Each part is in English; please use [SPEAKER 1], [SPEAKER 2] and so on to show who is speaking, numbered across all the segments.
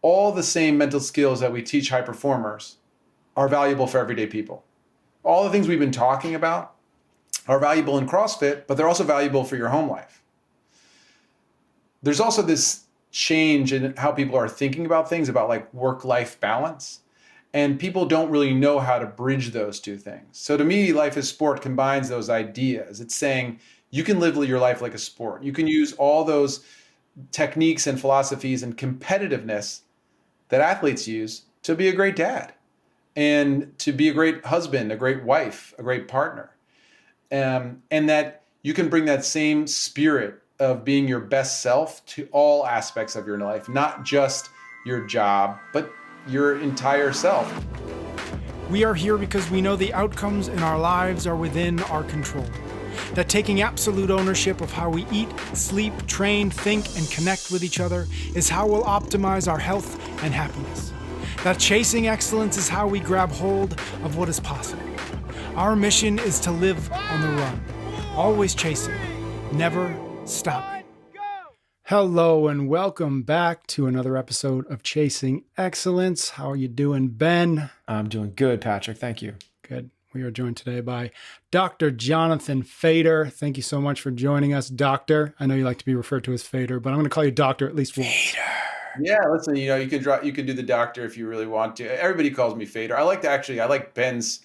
[SPEAKER 1] all the same mental skills that we teach high performers are valuable for everyday people. All the things we've been talking about are valuable in CrossFit, but they're also valuable for your home life. There's also this change in how people are thinking about things, about like work-life balance. And people don't really know how to bridge those two things. So to me, Life is Sport combines those ideas. It's saying you can live your life like a sport. You can use all those techniques and philosophies and competitiveness that athletes use to be a great dad and to be a great husband, a great wife, a great partner. And that you can bring that same spirit of being your best self to all aspects of your life, not just your job, but your entire self.
[SPEAKER 2] We are here because we know the outcomes in our lives are within our control. That taking absolute ownership of how we eat, sleep, train, think, and connect with each other is how we'll optimize our health and happiness. That chasing excellence is how we grab hold of what is possible. Our mission is to live on the run, always chasing, never stopping. Hello and welcome back to another episode of Chasing Excellence. How are you doing, Ben?
[SPEAKER 3] I'm doing good, Patrick. Thank you.
[SPEAKER 2] Good. We are joined today by Dr. Jonathan Fader. Thank you so much for joining us, Doctor. I know you like to be referred to as Fader, but I'm going to call you Doctor at least once.
[SPEAKER 1] Fader. Yeah, listen, you can do the doctor if you really want to. Everybody calls me Fader. I like Ben's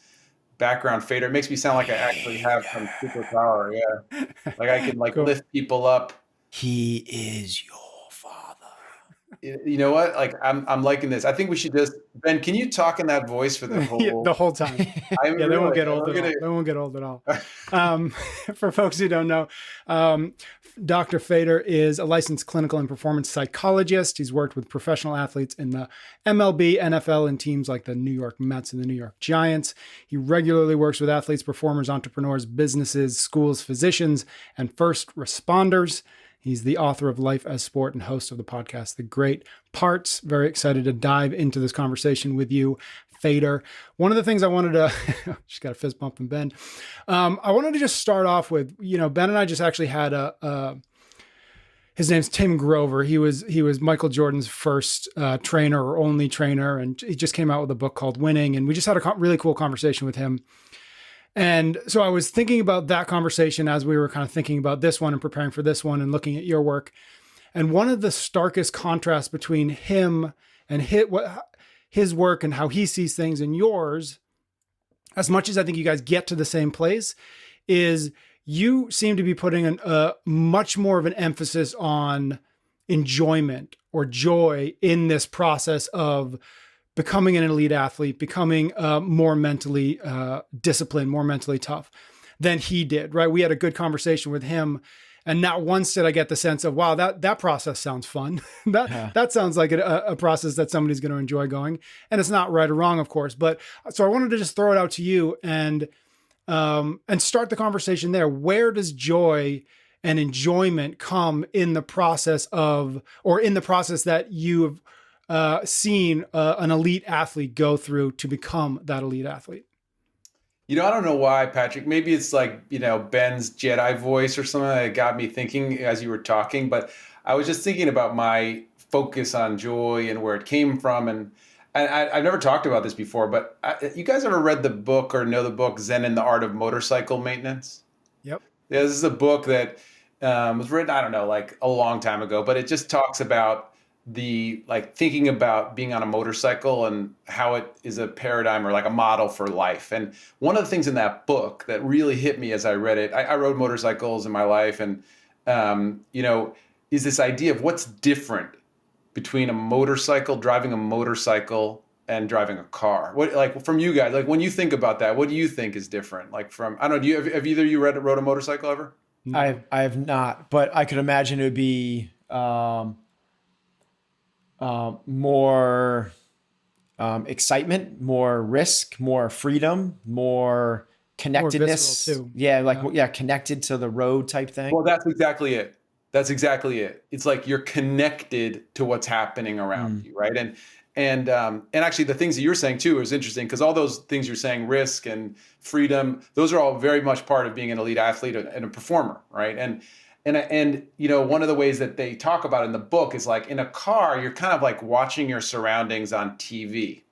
[SPEAKER 1] background, Fader. It makes me sound like I actually have some superpower. Yeah, like I can cool. Lift people up.
[SPEAKER 3] He is your father.
[SPEAKER 1] You know what? Like I'm liking this. I think we should just, Ben, can you talk in that voice for the
[SPEAKER 2] whole time? They won't get old at all. They won't get old at all. For folks who don't know, Dr. Fader is a licensed clinical and performance psychologist. He's worked with professional athletes in the MLB, NFL, and teams like the New York Mets and the New York Giants. He regularly works with athletes, performers, entrepreneurs, businesses, schools, physicians, and first responders. He's the author of Life as Sport and host of the podcast, The Great Parts. Very excited to dive into this conversation with you, Fader. One of the things I wanted to, just got a fist bump from Ben. I wanted to just start off with, Ben and I just actually had his name's Tim Grover. He was Michael Jordan's first trainer or only trainer. And he just came out with a book called Winning. And we just had a really cool conversation with him. And so I was thinking about that conversation as we were kind of thinking about this one and preparing for this one and looking at your work. And one of the starkest contrasts between him and his work and how he sees things and yours, as much as I think you guys get to the same place, is you seem to be putting a much more of an emphasis on enjoyment or joy in this process of becoming an elite athlete, becoming more mentally disciplined, more mentally tough than he did, right? We had a good conversation with him. And not once did I get the sense of, wow, that process sounds fun. That sounds like a process that somebody's going to enjoy going. And it's not right or wrong, of course. But so I wanted to just throw it out to you and start the conversation there. Where does joy and enjoyment come in the process that you've seen an elite athlete go through to become that elite athlete?
[SPEAKER 1] I don't know why, Patrick. Maybe it's like, Ben's Jedi voice or something that got me thinking as you were talking. But I was just thinking about my focus on joy and where it came from. And I've never talked about this before, but you guys ever read the book or know the book Zen and the Art of Motorcycle Maintenance?
[SPEAKER 2] Yep.
[SPEAKER 1] Yeah, this is a book that was written, I don't know, like a long time ago, but it just talks about thinking about being on a motorcycle and how it is a paradigm or like a model for life. And one of the things in that book that really hit me as I read it, I rode motorcycles in my life, and is this idea of what's different between driving a motorcycle and driving a car. What, like from you guys, like when you think about that, what do you think is different? Like from, I don't know, have either of you rode a motorcycle ever?
[SPEAKER 3] I have not, but I could imagine it would be more excitement, more risk, more freedom, more connectedness.
[SPEAKER 2] More visceral too.
[SPEAKER 3] Yeah, connected to the road type thing.
[SPEAKER 1] Well, that's exactly it. It's like you're connected to what's happening around you, right? And actually the things that you're saying too is interesting, because all those things you're saying, risk and freedom, those are all very much part of being an elite athlete and a performer, right? And one of the ways that they talk about in the book is like in a car, you're kind of like watching your surroundings on TV.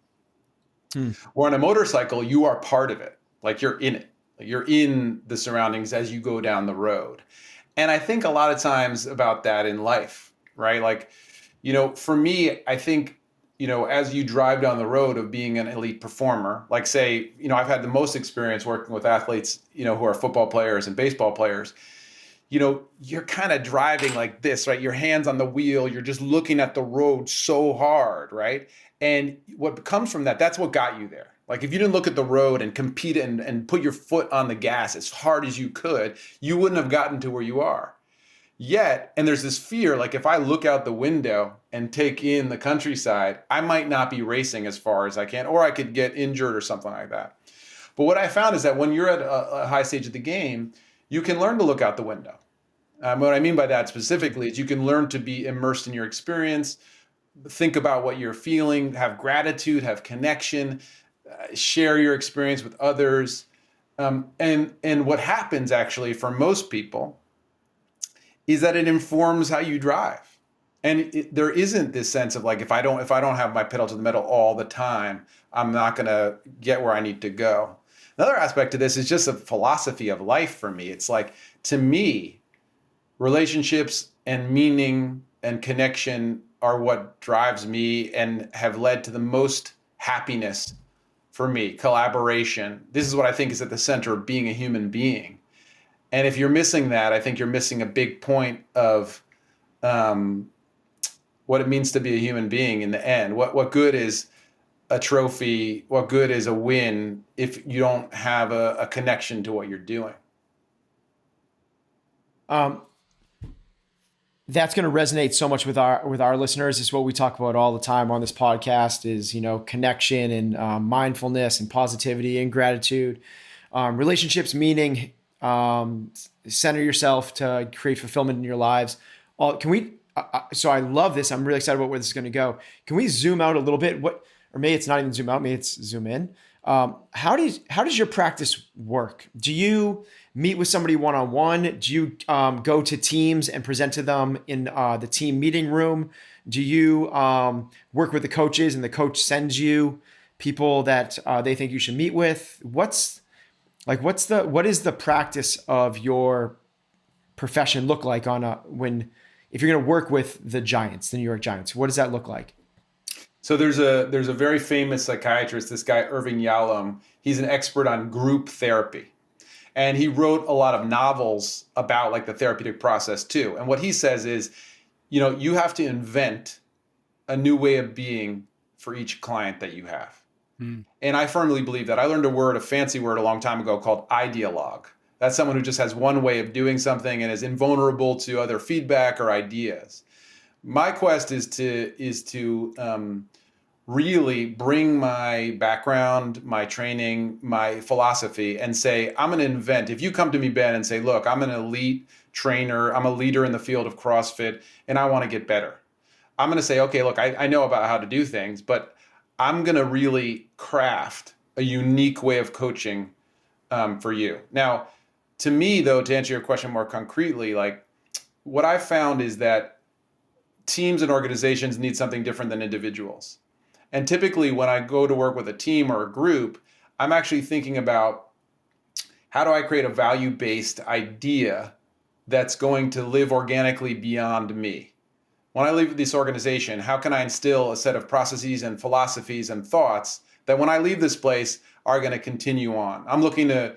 [SPEAKER 1] Or on a motorcycle, you are part of it. Like you're in it. Like you're in the surroundings as you go down the road. And I think a lot of times about that in life, right? Like, for me, I think, as you drive down the road of being an elite performer, like say, I've had the most experience working with athletes, who are football players and baseball players. You're kind of driving like this, right? Your hands on the wheel, you're just looking at the road so hard, right? And what comes from that, that's what got you there. Like if you didn't look at the road and compete and put your foot on the gas as hard as you could, you wouldn't have gotten to where you are. Yet, and there's this fear, like if I look out the window and take in the countryside, I might not be racing as far as I can, or I could get injured or something like that. But what I found is that when you're at a high stage of the game, you can learn to look out the window. What I mean by that specifically is you can learn to be immersed in your experience, think about what you're feeling, have gratitude, have connection, share your experience with others. And what happens actually for most people is that it informs how you drive. And there isn't this sense of like, if I don't have my pedal to the metal all the time, I'm not going to get where I need to go. Another aspect of this is just a philosophy of life for me. It's like, to me, relationships and meaning and connection are what drives me and have led to the most happiness for me. Collaboration. This is what I think is at the center of being a human being. And if you're missing that, I think you're missing a big point of what it means to be a human being in the end. What good is a trophy? What good is a win if you don't have a connection to what you're doing?
[SPEAKER 3] That's going to resonate so much with our listeners. It's what we talk about all the time on this podcast is, connection and mindfulness and positivity and gratitude, relationships, meaning, center yourself to create fulfillment in your lives. So I love this. I'm really excited about where this is going to go. Can we zoom out a little bit? Or maybe it's not even zoom out, maybe it's zoom in. How does your practice work? Do you meet with somebody one-on-one? Do you go to teams and present to them in the team meeting room? Do you work with the coaches and the coach sends you people that they think you should meet with? What is the practice of your profession look like if you're going to work with the Giants, the New York Giants? What does that look like?
[SPEAKER 1] So there's a very famous psychiatrist, this guy Irving Yalom. He's an expert on group therapy. And he wrote a lot of novels about like the therapeutic process too. And what he says is, you have to invent a new way of being for each client that you have. And I firmly believe that. I learned a fancy word a long time ago called ideologue. That's someone who just has one way of doing something and is invulnerable to other feedback or ideas. My quest is to really bring my background, my training, my philosophy, and say, I'm going to invent. If you come to me, Ben, and say, look, I'm an elite trainer, I'm a leader in the field of CrossFit, and I want to get better. I'm going to say, okay, look, I know about how to do things, but I'm going to really craft a unique way of coaching for you. Now, to me, though, to answer your question more concretely, like what I've found is that teams and organizations need something different than individuals. And typically when I go to work with a team or a group, I'm actually thinking about how do I create a value-based idea that's going to live organically beyond me? When I leave this organization, how can I instill a set of processes and philosophies and thoughts that when I leave this place are going to continue on? I'm looking to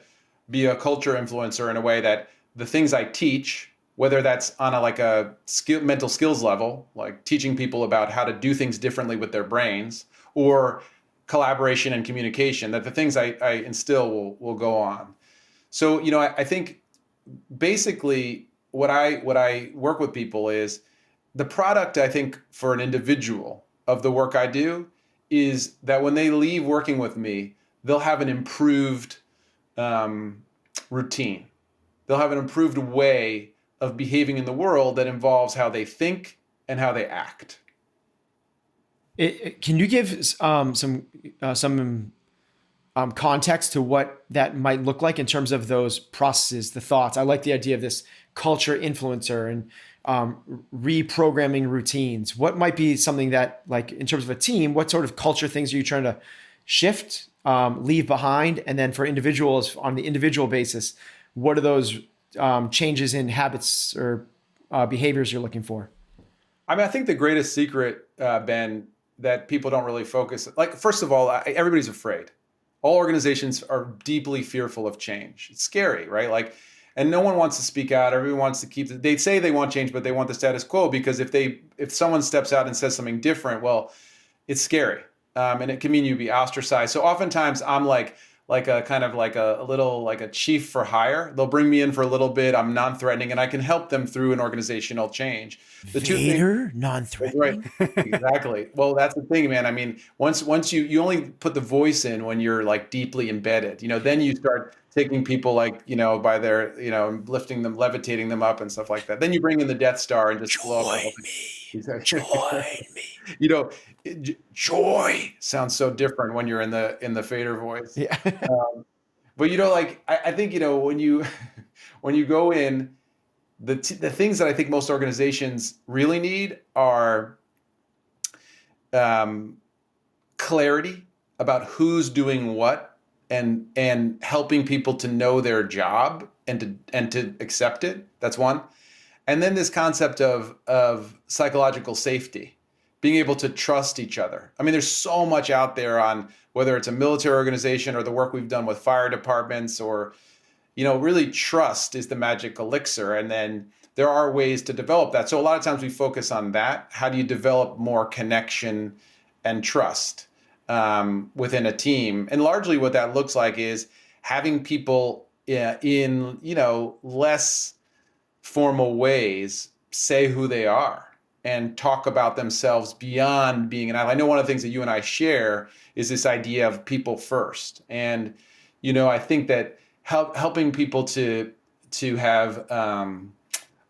[SPEAKER 1] be a culture influencer in a way that the things I teach, whether that's on a mental skills level, like teaching people about how to do things differently with their brains, or collaboration and communication, that the things I instill will go on. So, I think basically what I work with people is the product, I think, for an individual of the work I do is that when they leave working with me, they'll have an improved routine. They'll have an improved way of behaving in the world that involves how they think and how they act.
[SPEAKER 3] Can you give some context to what that might look like in terms of those processes, the thoughts. I like the idea of this culture influencer and reprogramming routines. What might be something that, like, in terms of a team, what sort of culture things are you trying to shift, leave behind? And then for individuals, on the individual basis, what are those changes in habits or behaviors you're looking for?
[SPEAKER 1] I mean, I think the greatest secret, Ben, that people don't really focus, like, first of all, everybody's afraid. All organizations are deeply fearful of change. It's scary, right? Like, and no one wants to speak out. Everyone wants to keep, they say they want change, but they want the status quo, because if someone steps out and says something different, well, it's scary. And it can mean you be ostracized. So oftentimes I'm like a kind of like a little, like a chief for hire. They'll bring me in for a little bit. I'm non-threatening, and I can help them through an organizational change. The
[SPEAKER 3] Vader, non-threatening.
[SPEAKER 1] Right. Exactly. Well, that's the thing, man. I mean, once you only put the voice in when you're like deeply embedded, then you start taking people like, by their, lifting them, levitating them up and stuff like that. Then you bring in the Death Star and just blow up. Join me. Joy sounds so different when you're in the Fader voice.
[SPEAKER 3] Yeah.
[SPEAKER 1] But I think when you go in, the things that I think most organizations really need are clarity about who's doing what, and helping people to know their job and to accept it. That's one. And then this concept of psychological safety, being able to trust each other. I mean, there's so much out there on whether it's a military organization or the work we've done with fire departments, or, really trust is the magic elixir. And then there are ways to develop that. So a lot of times we focus on that. How do you develop more connection and trust within a team? And largely what that looks like is having people in, less formal ways say who they are and talk about themselves beyond being an athlete. I know one of the things that you and I share is this idea of people first. And, I think that helping people to have an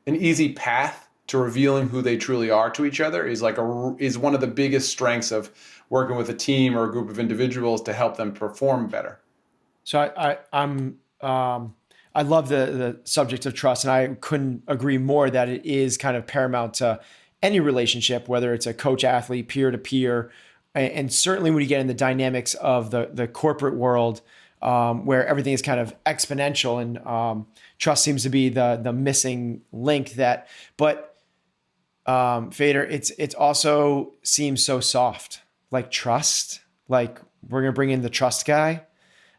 [SPEAKER 1] easy path to revealing who they truly are to each other is one of the biggest strengths of working with a team or a group of individuals to help them perform better.
[SPEAKER 3] So I love the subject of trust, and I couldn't agree more that it is kind of paramount to any relationship, whether it's a coach athlete, peer to peer, and certainly when you get in the dynamics of the corporate world, where everything is kind of exponential, and trust seems to be the missing link. But Fader, it's also seems so soft, like trust. Like, we're gonna bring in the trust guy.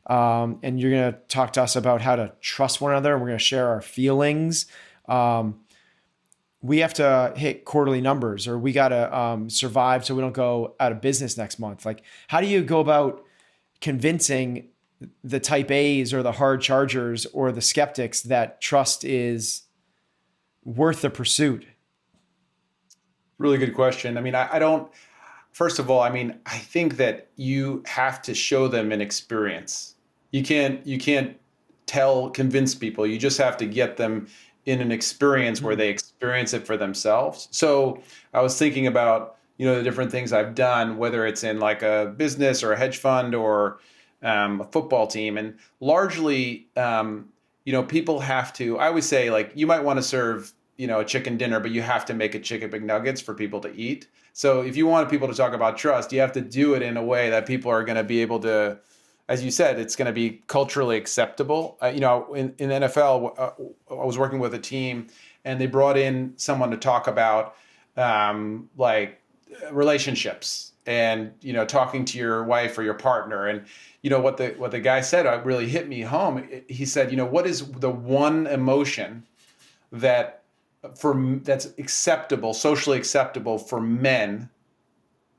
[SPEAKER 3] And you're going to talk to us about how to trust one another, and we're going to share our feelings. We have to hit quarterly numbers, or we got to survive so we don't go out of business next month. Like, how do you go about convincing the type A's or the hard chargers or the skeptics that trust is worth the pursuit?
[SPEAKER 1] Really good question. I mean, first of all, I think that you have to show them an experience. You can't convince people. You just have to get them in an experience where they experience it for themselves. So I was thinking about, the different things I've done, whether it's in like a business or a hedge fund or a football team. And largely, people have to, I always say, like, you might want to serve, a chicken dinner, but you have to make a chicken McNuggets for people to eat. So if you want people to talk about trust, you have to do it in a way that people are going to be able to, as you said, it's going to be culturally acceptable. In NFL, I was working with a team, and they brought in someone to talk about like relationships and, talking to your wife or your partner. And, what the guy said really hit me home. He said, what is the one emotion that's acceptable, socially acceptable for men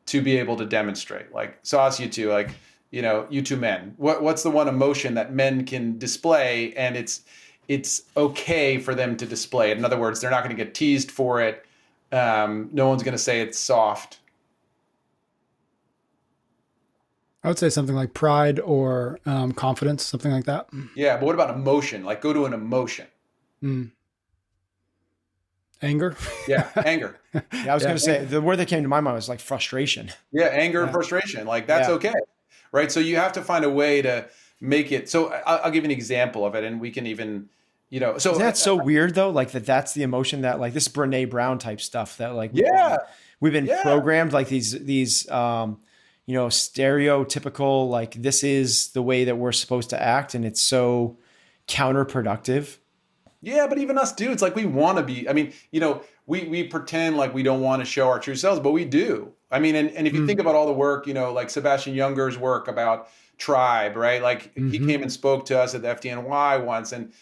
[SPEAKER 1] to be able to demonstrate? Like, so I'll ask you two, like, you two men, what's the one emotion that men can display, and it's okay for them to display it? In other words, they're not going to get teased for it. No one's going to say it's soft.
[SPEAKER 2] I would say something like pride or confidence, something like that.
[SPEAKER 1] Yeah, but what about emotion? Like, go to an emotion.
[SPEAKER 2] Anger.
[SPEAKER 1] Yeah, anger.
[SPEAKER 3] Yeah, I was going to say, the word that came to my mind was like frustration.
[SPEAKER 1] Yeah, anger and frustration. Like, that's okay. right? So you have to find a way to make it. So I'll give you an example of it, and we can even, so
[SPEAKER 3] that's so weird though. Like that's the emotion that like this Brene Brown type stuff that like we've been programmed like these stereotypical, like this is the way that we're supposed to act, and it's so counterproductive.
[SPEAKER 1] Yeah, but even us dudes, like we want to be, we pretend like we don't want to show our true selves, but we do. I mean, and if you think about all the work, like Sebastian Junger's work about tribe, right? Like he came and spoke to us at the FDNY once, and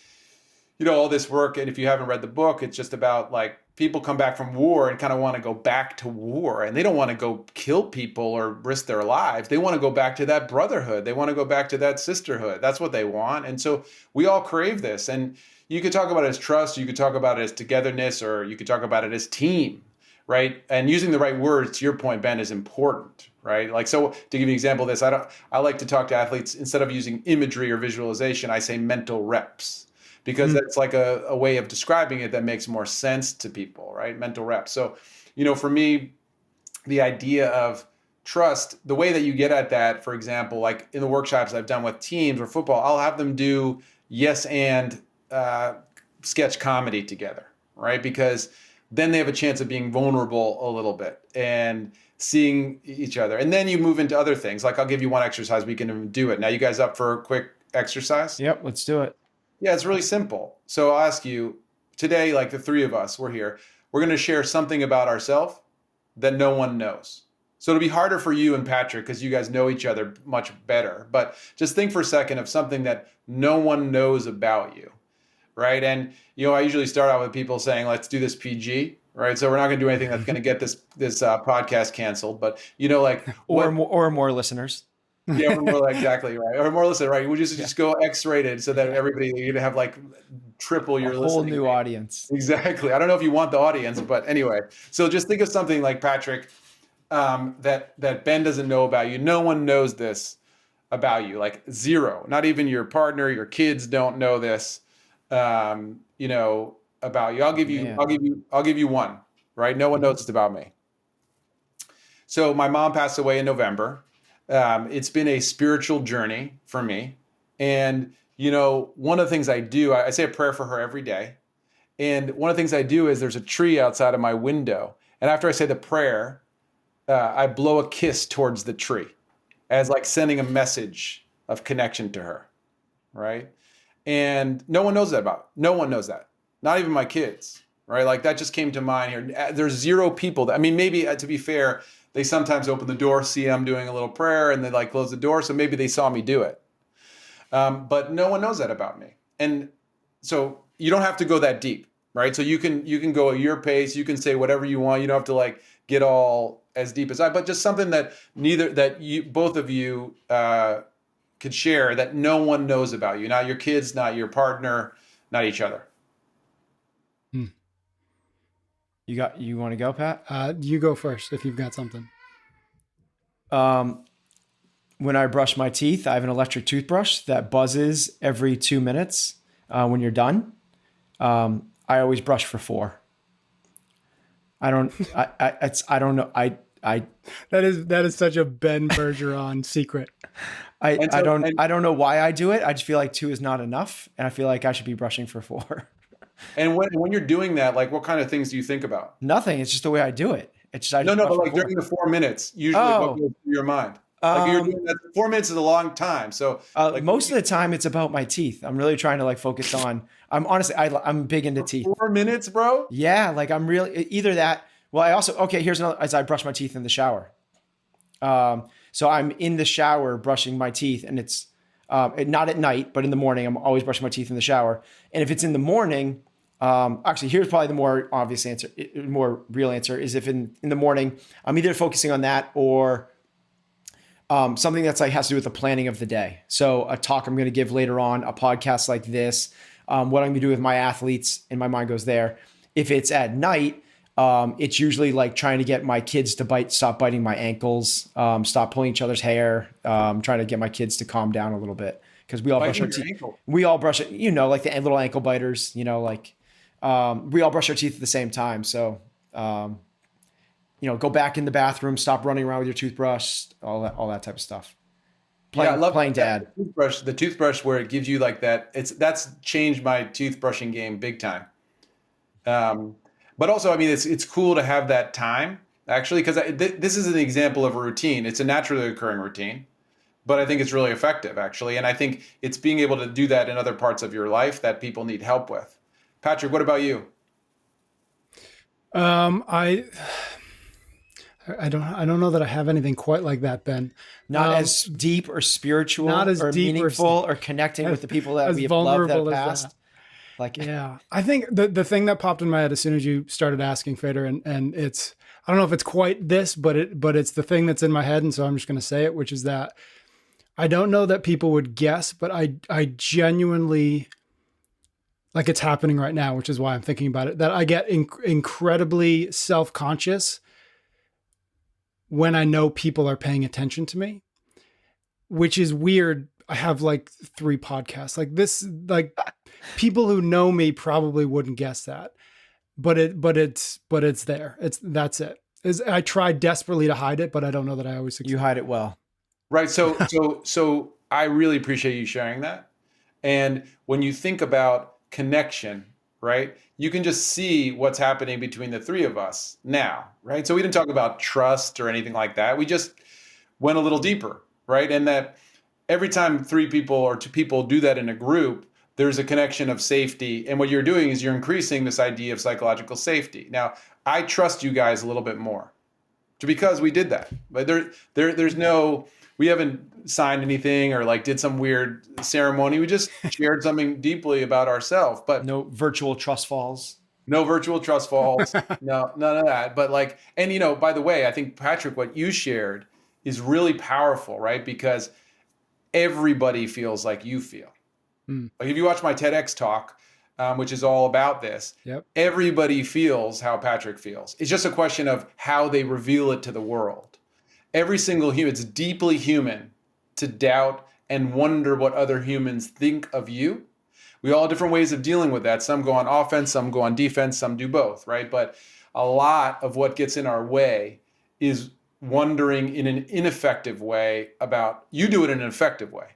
[SPEAKER 1] all this work. And if you haven't read the book, it's just about like people come back from war and kind of want to go back to war, and they don't want to go kill people or risk their lives. They want to go back to that brotherhood. They want to go back to that sisterhood. That's what they want. And so we all crave this. And you could talk about it as trust, you could talk about it as togetherness, or you could talk about it as team, right? And using the right words, to your point, Ben, is important, right? Like, so to give you an example of this, I like to talk to athletes, instead of using imagery or visualization, I say mental reps, because that's like a way of describing it that makes more sense to people, right? Mental reps. So, for me, the idea of trust, the way that you get at that, for example, like in the workshops I've done with teams or football, I'll have them do yes and sketch comedy together, right? Because then they have a chance of being vulnerable a little bit and seeing each other. And then you move into other things. Like I'll give you one exercise, we can do it. Now, you guys up for a quick exercise?
[SPEAKER 3] Yep, let's do it.
[SPEAKER 1] Yeah, it's really simple. So I'll ask you today, like the three of us, we're here. We're going to share something about ourselves that no one knows. So it'll be harder for you and Patrick because you guys know each other much better. But just think for a second of something that no one knows about you, right? And, I usually start out with people saying, let's do this PG, right? So we're not going to do anything that's going to get this podcast canceled. But,
[SPEAKER 3] or more listeners.
[SPEAKER 1] Yeah, more exactly right. Or more listen, right? We just go X-rated so that everybody, you're gonna have like triple your listening.
[SPEAKER 3] Whole new audience.
[SPEAKER 1] Exactly. I don't know if you want the audience, but anyway. So just think of something like Patrick, that Ben doesn't know about you. No one knows this about you. Like zero. Not even your partner, your kids don't know this, about you. I'll give you one. Right? No one knows this about me. So my mom passed away in November. It's been a spiritual journey for me. And, one of the things I do, I say a prayer for her every day. And one of the things I do is there's a tree outside of my window. And after I say the prayer, I blow a kiss towards the tree as like sending a message of connection to her. Right. And no one knows that no one knows that. Not even my kids. Right. Like that just came to mind here. There's zero people maybe to be fair, they sometimes open the door, see I'm doing a little prayer, and they like close the door. So maybe they saw me do it. But no one knows that about me. And so you don't have to go that deep, right? So you can go at your pace. You can say whatever you want. You don't have to like get all as deep as I, but just something that both of you could share that no one knows about you. Not your kids, not your partner, not each other.
[SPEAKER 3] You want to go, Pat?
[SPEAKER 2] You go first if you've got something.
[SPEAKER 3] When I brush my teeth, I have an electric toothbrush that buzzes every 2 minutes when you're done. I always brush for 4. I don't know.
[SPEAKER 2] That is such a Ben Bergeron secret.
[SPEAKER 3] I don't know why I do it. I just feel like 2 is not enough, and I feel like I should be brushing for 4.
[SPEAKER 1] And when you're doing that, like what kind of things do you think about?
[SPEAKER 3] Nothing. It's just the way I do it. It's just
[SPEAKER 1] but like during the 4 minutes, usually what goes through your mind? Like you're doing that, 4 minutes is a long time. So
[SPEAKER 3] most of the time it's about my teeth. I'm really trying to like focus on. I'm big into teeth.
[SPEAKER 1] 4 minutes, bro?
[SPEAKER 3] Yeah, like I'm really either that. Well, here's another. As I brush my teeth in the shower. So I'm in the shower brushing my teeth, and it's not at night, but in the morning. I'm always brushing my teeth in the shower. And if it's in the morning, actually, here's probably the more obvious answer, more real answer is if in the morning, I'm either focusing on that or something that's like has to do with the planning of the day. So a talk I'm going to give later on, a podcast like this, what I'm going to do with my athletes, and my mind goes there. If it's at night, it's usually like trying to get my kids to stop biting my ankles, stop pulling each other's hair, trying to get my kids to calm down a little bit because we all brush our teeth. We all brush it, like the little ankle biters, we all brush our teeth at the same time. So, go back in the bathroom, stop running around with your toothbrush, all that type of stuff. playing to add.
[SPEAKER 1] The toothbrush where it gives you like that. That's changed my toothbrushing game big time. But also, I mean, it's cool to have that time actually, because this is an example of a routine. It's a naturally occurring routine, but I think it's really effective actually. And I think it's being able to do that in other parts of your life that people need help with. Patrick, what about you?
[SPEAKER 2] I don't know that I have anything quite like that, Ben.
[SPEAKER 3] Not as deep or spiritual,
[SPEAKER 2] not as
[SPEAKER 3] or
[SPEAKER 2] deep
[SPEAKER 3] meaningful, or connecting with the people that we've loved that past. Like,
[SPEAKER 2] yeah, I think the thing that popped in my head as soon as you started asking, Fader, and it's, I don't know if it's quite this, but it's the thing that's in my head, and so I'm just going to say it, which is that I don't know that people would guess, but I genuinely, like, it's happening right now, which is why I'm thinking about it, that I get incredibly self-conscious when I know people are paying attention to me, which is weird. I have like 3 podcasts like this, like people who know me probably wouldn't guess that, but it's there. That's it. I try desperately to hide it, but I don't know that I always succeed.
[SPEAKER 3] You hide it well.
[SPEAKER 1] Right. So I really appreciate you sharing that. And when you think about connection, right, you can just see what's happening between the 3 of us now, right? So we didn't talk about trust or anything like that. We just went a little deeper, right? And that every time 3 people or 2 people do that in a group, there's a connection of safety. And what you're doing is you're increasing this idea of psychological safety. Now, I trust you guys a little bit more because we did that. But there's no, we haven't signed anything or like did some weird ceremony. We just shared something deeply about ourselves. But
[SPEAKER 3] no virtual trust falls.
[SPEAKER 1] No virtual trust falls. No, none of that. But like, and you know, by the way, I think Patrick, what you shared is really powerful, right? Because everybody feels like you feel. Like if you watch my TEDx talk, which is all about this, everybody feels how Patrick feels. It's just a question of how they reveal it to the world. Every single human, it's deeply human to doubt and wonder what other humans think of you. We all have different ways of dealing with that. Some go on offense, some go on defense, some do both, right? But a lot of what gets in our way is wondering in an ineffective way about, you do it in an effective way,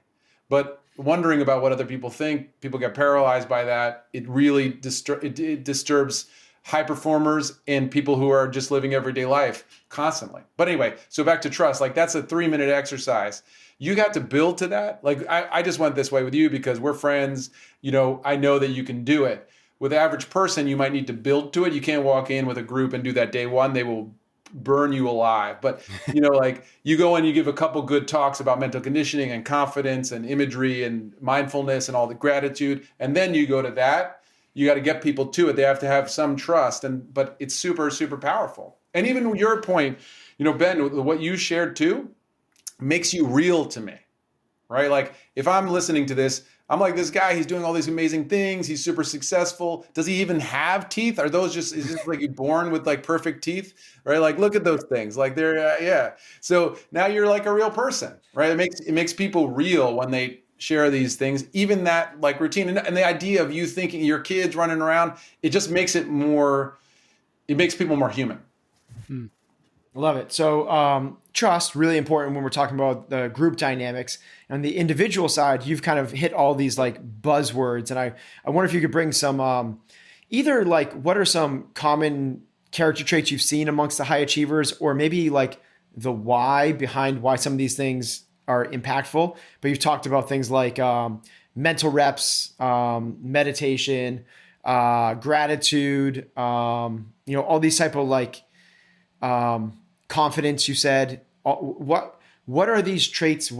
[SPEAKER 1] but wondering about what other people think. People get paralyzed by that. It really it disturbs high performers and people who are just living everyday life constantly. But anyway, so back to trust, like that's a 3-minute exercise. You have to build to that. Like I just went this way with you because we're friends. You know, I know that you can do it. With the average person, you might need to build to it. You can't walk in with a group and do that day one. They will burn you alive. But, you know, like you go and you give a couple good talks about mental conditioning and confidence and imagery and mindfulness and all the gratitude. And then you go to that, you got to get people to it. They have to have some trust. But it's super, super powerful. And even your point, you know, Ben, what you shared too, makes you real to me, right? Like if I'm listening to this, I'm like, this guy, he's doing all these amazing things. He's super successful. Does he even have teeth? Are those just, is this like you born with like perfect teeth, right? Like, look at those things. Like they're, yeah. So now you're like a real person, right? It makes people real when they share these things, even that like routine. And the idea of you thinking your kids running around, it just makes it makes people more human.
[SPEAKER 3] Love it. So trust, really important when we're talking about the group dynamics. On the individual side, you've kind of hit all these like buzzwords. And I wonder if you could bring some, either like what are some common character traits you've seen amongst the high achievers, or maybe like the why behind why some of these things are impactful. But you've talked about things like mental reps, meditation, gratitude, all these type of like confidence. You said what are these traits?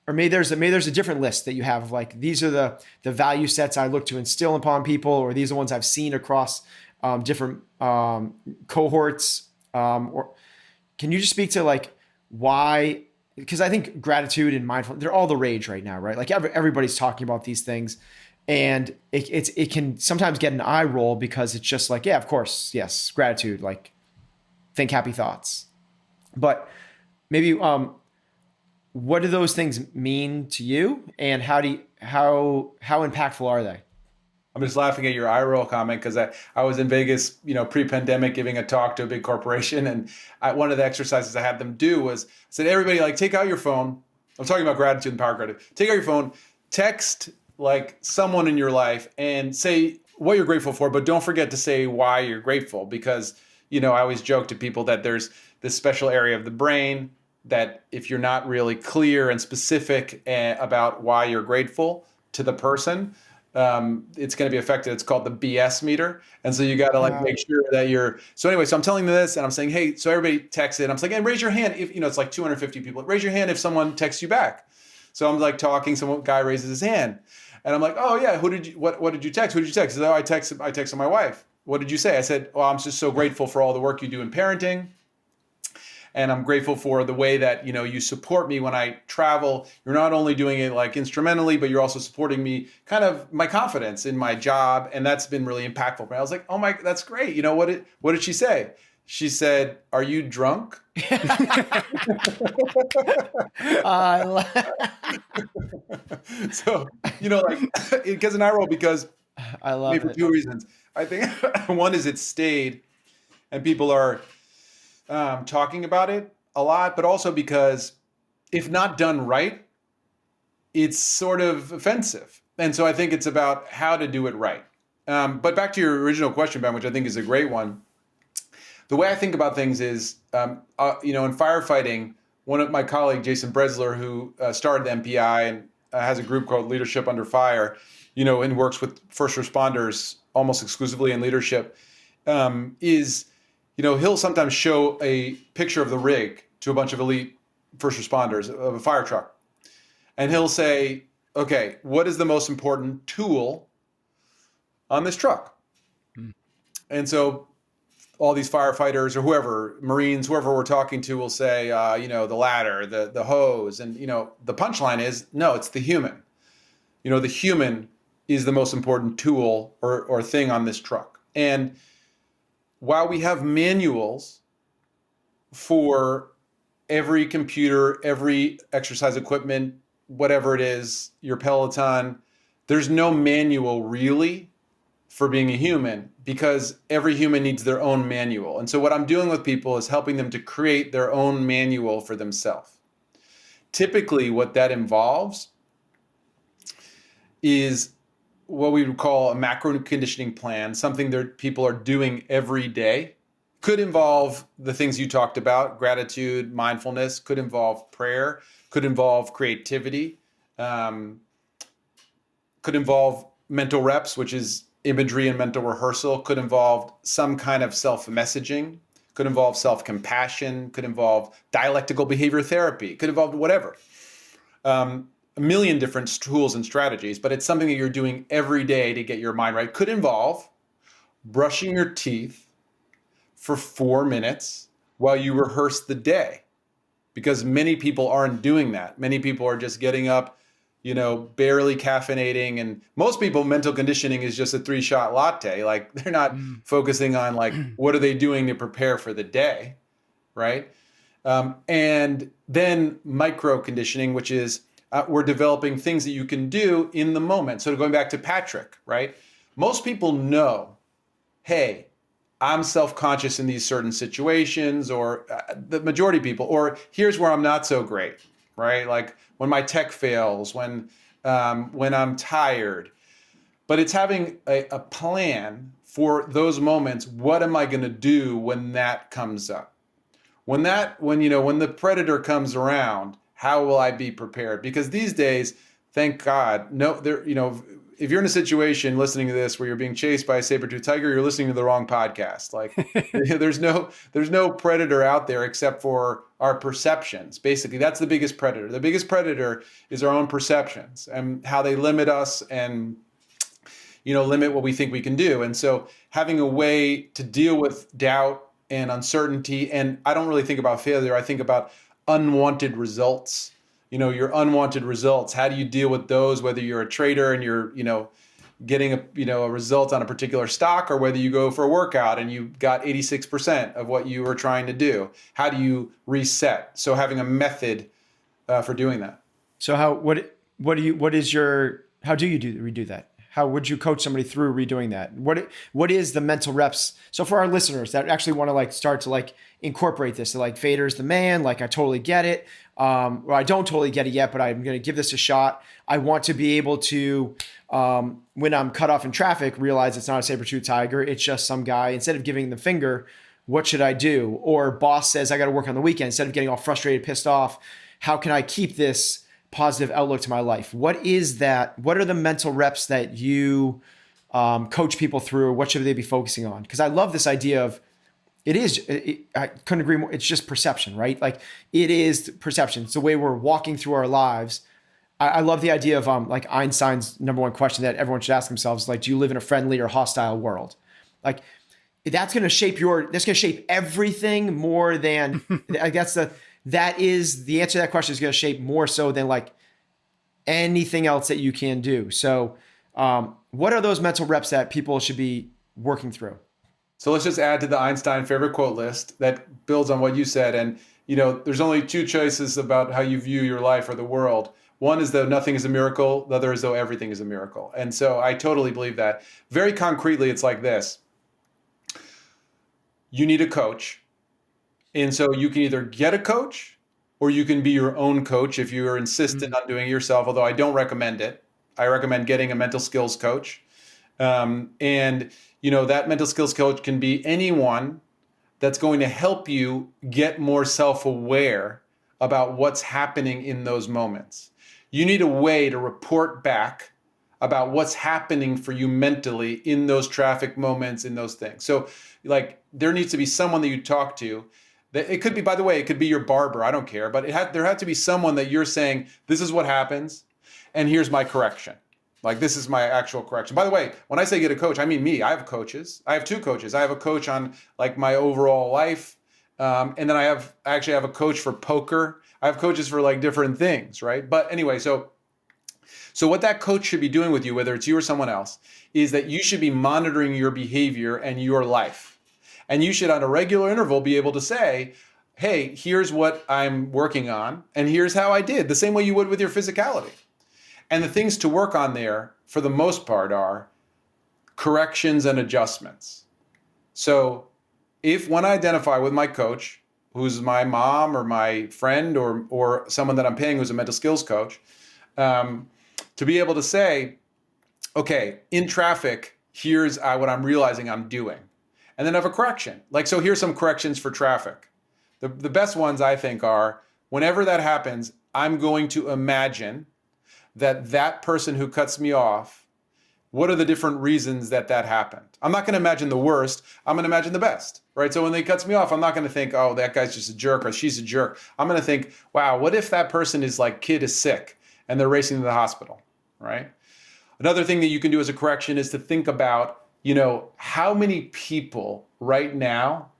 [SPEAKER 3] Or maybe there's a different list that you have of like, these are the value sets I look to instill upon people, or these are the ones I've seen across different cohorts. Or can you just speak to like why? Because I think gratitude and mindfulness, they're all the rage right now, right? Like everybody's talking about these things, and it can sometimes get an eye roll because it's just like, yeah, of course, yes, gratitude, like think happy thoughts. But maybe what do those things mean to you, and how impactful are they?
[SPEAKER 1] I'm just laughing at your eye roll comment because I was in Vegas, pre-pandemic, giving a talk to a big corporation, and one of the exercises I had them do was I said, everybody, like take out your phone, I'm talking about gratitude and power of gratitude. Take out your phone, text like someone in your life and say what you're grateful for, but don't forget to say why you're grateful, because, I always joke to people that there's this special area of the brain that if you're not really clear and specific about why you're grateful to the person, it's going to be affected. It's called the BS meter. And so you got to make sure that so anyway, so I'm telling them this and I'm saying, hey, so everybody texts it. I'm saying, hey, raise your hand if, it's like 250 people, raise your hand if someone texts you back. So I'm like talking, some guy raises his hand and I'm like, oh yeah, what did you text? Who did you text? He said, oh, I texted my wife. What did you say? I said, well, I'm just so grateful for all the work you do in parenting. And I'm grateful for the way that, you support me when I travel. You're not only doing it like instrumentally, but you're also supporting me, kind of my confidence in my job. And that's been really impactful for me. I was like, oh my, that's great. What did she say? She said, are you drunk? So, it gets an eye roll because
[SPEAKER 3] I love it
[SPEAKER 1] for two reasons. I think one is it stayed and people are talking about it a lot, but also because if not done right, it's sort of offensive. And so I think it's about how to do it right. But back to your original question, Ben, which I think is a great one. The way I think about things is, in firefighting, one of my colleague, Jason Bresler, who started the MPI and has a group called Leadership Under Fire, and works with first responders almost exclusively in leadership, he'll sometimes show a picture of the rig to a bunch of elite first responders of a fire truck. And he'll say, okay, what is the most important tool on this truck? And so all these firefighters or whoever, Marines, whoever we're talking to will say, the ladder, the hose. And, the punchline is, no, it's the human. The human is the most important tool or thing on this truck. And while we have manuals for every computer, every exercise equipment, whatever it is, your Peloton, there's no manual really for being a human, because every human needs their own manual. And so what I'm doing with people is helping them to create their own manual for themselves. Typically, what that involves is what we would call a macro conditioning plan, something that people are doing every day. Could involve the things you talked about, gratitude, mindfulness, could involve prayer, could involve creativity, could involve mental reps, which is imagery and mental rehearsal, could involve some kind of self-messaging, could involve self-compassion, could involve dialectical behavior therapy, could involve whatever. A million different tools and strategies, but it's something that you're doing every day to get your mind right. Could involve brushing your teeth for 4 minutes while you rehearse the day, because many people aren't doing that. Many people are just getting up, barely caffeinating. And most people, mental conditioning is just a 3-shot latte. Like they're not focusing on like, what are they doing to prepare for the day, right? And then micro conditioning, which is we're developing things that you can do in the moment. So going back to Patrick, right? Most people know, hey, I'm self-conscious in these certain situations, or the majority of people, or here's where I'm not so great, right? Like when my tech fails, when I'm tired. But it's having a plan for those moments. What am I going to do when that comes up? When the predator comes around, how will I be prepared? Because these days, thank God, if you're in a situation listening to this where you're being chased by a saber-toothed tiger, you're listening to the wrong podcast. Like there's no predator out there except for our perceptions. Basically, that's the biggest predator. The biggest predator is our own perceptions and how they limit us and limit what we think we can do. And so having a way to deal with doubt and uncertainty, and I don't really think about failure, I think about unwanted results. Your unwanted results. How do you deal with those? Whether you're a trader and you're, getting a result on a particular stock, or whether you go for a workout and you got 86% of what you were trying to do. How do you reset? So having a method for doing that.
[SPEAKER 3] So how do you redo that? how would you coach somebody through redoing that? What is the mental reps? So for our listeners that actually want to like start to like incorporate this, so like Fader's the man, like I totally get it. Or I don't totally get it yet, but I'm going to give this a shot. I want to be able to, when I'm cut off in traffic, realize it's not a saber-tooth tiger. It's just some guy. Instead of giving the finger, what should I do? Or boss says I got to work on the weekend. Instead of getting all frustrated, pissed off, how can I keep this positive outlook to my life? What is that? What are the mental reps that you coach people through? What should they be focusing on? Because I love this idea of I couldn't agree more. It's just perception, right? Like it is perception. It's the way we're walking through our lives. I love the idea of like Einstein's number one question that everyone should ask themselves, like, do you live in a friendly or hostile world? Like that's going to shape everything more than I guess that is the answer to that question is going to shape more so than like anything else that you can do. So what are those mental reps that people should be working through?
[SPEAKER 1] So let's just add to the Einstein favorite quote list that builds on what you said. And, there's only two choices about how you view your life or the world. One is though nothing is a miracle. The other is though everything is a miracle. And so I totally believe that. Very concretely, it's like this. You need a coach. And so you can either get a coach or you can be your own coach if you are insistent on doing it yourself, although I don't recommend it. I recommend getting a mental skills coach. That mental skills coach can be anyone that's going to help you get more self-aware about what's happening in those moments. You need a way to report back about what's happening for you mentally in those traffic moments, in those things. So like there needs to be someone that you talk to. It could be, by the way, it could be your barber. I don't care. But there had to be someone that you're saying, this is what happens, and here's my correction. Like, this is my actual correction. By the way, when I say get a coach, I mean me. I have coaches. I have two coaches. I have a coach on like my overall life. And then I actually have a coach for poker. I have coaches for like different things, right? But anyway, so what that coach should be doing with you, whether it's you or someone else, is that you should be monitoring your behavior and your life. And you should, on a regular interval, be able to say, hey, here's what I'm working on, and here's how I did, the same way you would with your physicality. And the things to work on there, for the most part, are corrections and adjustments. So if when I identify with my coach, who's my mom or my friend or someone that I'm paying who's a mental skills coach, to be able to say, okay, in traffic, here's what I'm realizing I'm doing. And then have a correction. Like, so here's some corrections for traffic. The best ones I think are, whenever that happens, I'm going to imagine that person who cuts me off, what are the different reasons that happened? I'm not going to imagine the worst. I'm going to imagine the best, right? So when they cuts me off, I'm not going to think, oh, that guy's just a jerk or she's a jerk. I'm going to think, wow, what if that person is like, kid is sick and they're racing to the hospital, right? Another thing that you can do as a correction is to think about, how many people right now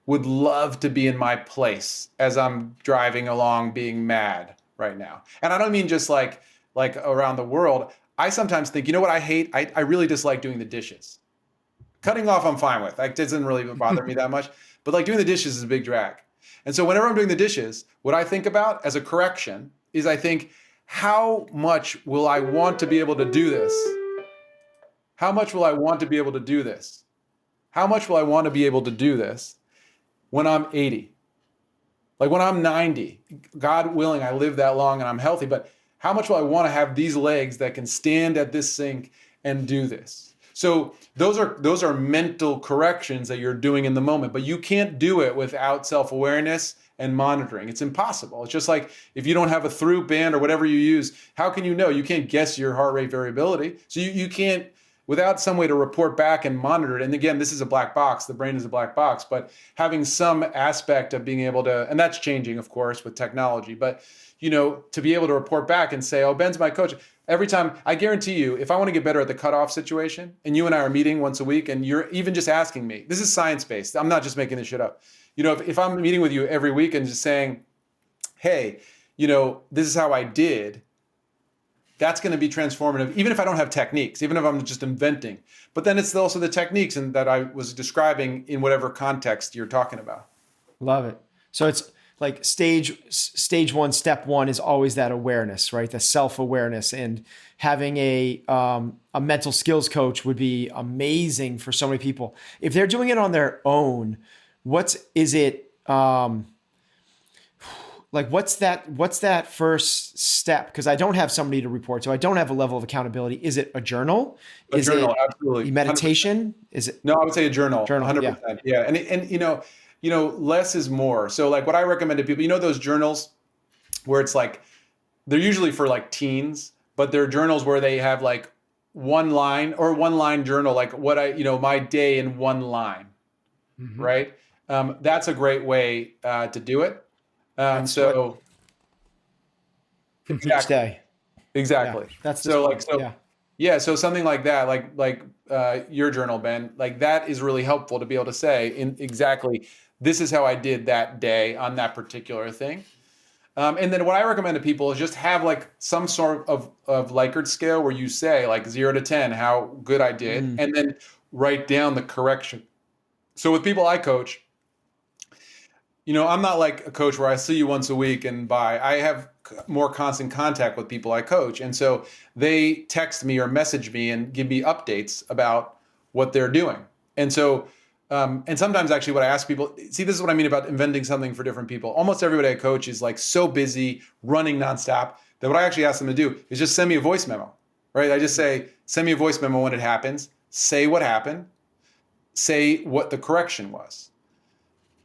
[SPEAKER 1] would love to be in my place as I'm driving along being mad right now. And I don't mean just like around the world. I sometimes think, what I hate? I really dislike doing the dishes. Cutting off, I'm fine with. That doesn't really bother me that much. But like doing the dishes is a big drag. And so whenever I'm doing the dishes, what I think about as a correction is I think, how much will I want to be able to do this? How much will I want to be able to do this? How much will I want to be able to do this when I'm 80? Like when I'm 90, God willing, I live that long and I'm healthy, but how much will I want to have these legs that can stand at this sink and do this? So those are mental corrections that you're doing in the moment, but you can't do it without self-awareness and monitoring. It's impossible. It's just like if you don't have a through band or whatever you use, how can you know? You can't guess your heart rate variability. So you can't, without some way to report back and monitor it. And again, this is a black box. The brain is a black box, but having some aspect of being able to, and that's changing, of course, with technology, but to be able to report back and say, oh, Ben's my coach. Every time, I guarantee you, if I want to get better at the cutoff situation, and you and I are meeting once a week, and you're even just asking me, this is science-based. I'm not just making this shit up. If I'm meeting with you every week and just saying, hey, this is how I did, that's going to be transformative, even if I don't have techniques, even if I'm just inventing. But then it's also the techniques that I was describing in whatever context you're talking about.
[SPEAKER 3] Love it. So it's like stage one, step one is always that awareness, right? The self-awareness, and having a mental skills coach would be amazing for so many people. If they're doing it on their own, what's that first step? Because I don't have somebody to report to. I don't have a level of accountability. Is it a journal? Is it
[SPEAKER 1] absolutely.
[SPEAKER 3] meditation? 100%. Is it?
[SPEAKER 1] No, I would say a journal.
[SPEAKER 3] Journal,
[SPEAKER 1] 100%. Yeah. And less is more. So like what I recommend to people, those journals where it's like, they're usually for like teens, but they're journals where they have like one line journal, like what my day in one line, right? That's a great way to do it. So
[SPEAKER 3] each day.
[SPEAKER 1] Exactly.
[SPEAKER 3] Yeah, that's
[SPEAKER 1] so something like that, like your journal, Ben, like that is really helpful to be able to say exactly, this is how I did that day on that particular thing. And then what I recommend to people is just have like some sort of Likert scale where you say like 0 to 10, how good I did, and then write down the correction. So with people I coach, I'm not like a coach where I see you once a week and bye. I have more constant contact with people I coach. And so they text me or message me and give me updates about what they're doing. And so, and sometimes actually what I ask people, see, this is what I mean about inventing something for different people. Almost everybody I coach is like so busy running nonstop that what I actually ask them to do is just send me a voice memo, right? I just say, send me a voice memo when it happens, say what happened, say what the correction was.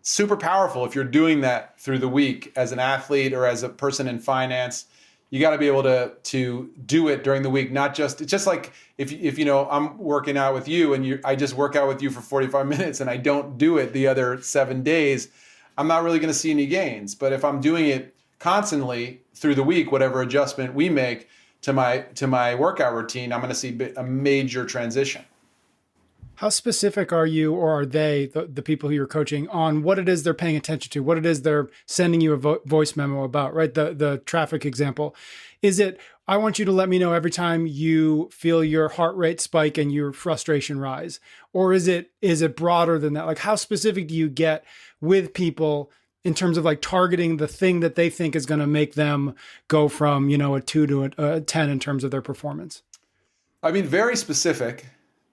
[SPEAKER 1] Super powerful if you're doing that through the week as an athlete or as a person in finance. You got to be able to do it during the week, not just, it's just like if I'm working out with you and I just work out with you for 45 minutes and I don't do it the other 7 days, I'm not really going to see any gains. But if I'm doing it constantly through the week, whatever adjustment we make to my workout routine, I'm going to see a major transition.
[SPEAKER 2] How specific are you, or are they, the people who you're coaching, on what it is they're paying attention to, what it is they're sending you a voice memo about, right? The traffic example. Is it, I want you to let me know every time you feel your heart rate spike and your frustration rise? Or is it broader than that? Like, how specific do you get with people in terms of like targeting the thing that they think is going to make them go from, a 2 to a 10 in terms of their performance?
[SPEAKER 1] I mean, very specific.